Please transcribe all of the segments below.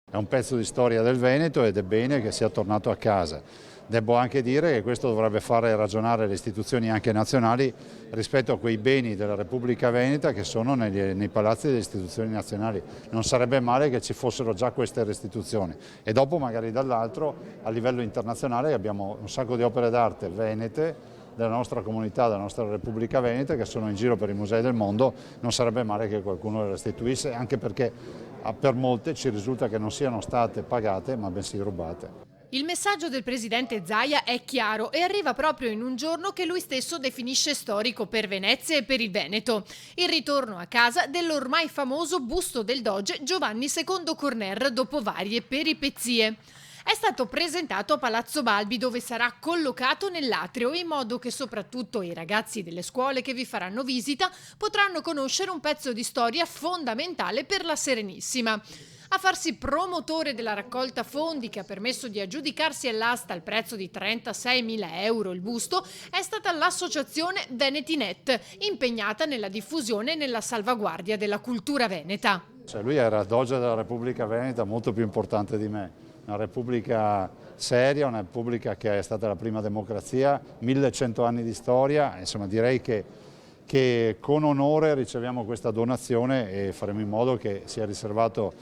È un pezzo di storia del Veneto ed è bene che sia tornato a casa. Devo anche dire che questo dovrebbe fare ragionare le istituzioni anche nazionali rispetto a quei beni della Repubblica Veneta che sono nei palazzi delle istituzioni nazionali. Non sarebbe male che ci fossero già queste restituzioni e dopo magari dall'altro a livello internazionale abbiamo un sacco di opere d'arte venete della nostra comunità, della nostra Repubblica Veneta che sono in giro per i musei del mondo, non sarebbe male che qualcuno le restituisse, anche perché per molte ci risulta che non siano state pagate ma bensì rubate. Il messaggio del presidente Zaia è chiaro e arriva proprio in un giorno che lui stesso definisce storico per Venezia e per il Veneto. Il ritorno a casa dell'ormai famoso busto del Doge Giovanni II Corner dopo varie peripezie. È stato presentato a Palazzo Balbi dove sarà collocato nell'atrio in modo che soprattutto i ragazzi delle scuole che vi faranno visita potranno conoscere un pezzo di storia fondamentale per la Serenissima. A farsi promotore della raccolta fondi che ha permesso di aggiudicarsi all'asta al prezzo di 36.000 euro il busto è stata l'associazione Venetinet, impegnata nella diffusione e nella salvaguardia della cultura veneta. Lui era Doge della Repubblica Veneta molto più importante di me. Una repubblica seria, una repubblica che è stata la prima democrazia, 1100 anni di storia, insomma direi che con onore riceviamo questa donazione e faremo in modo che sia riservato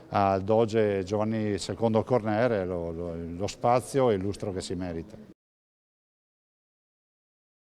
al Doge Giovanni II Corner lo spazio e il lustro che si merita.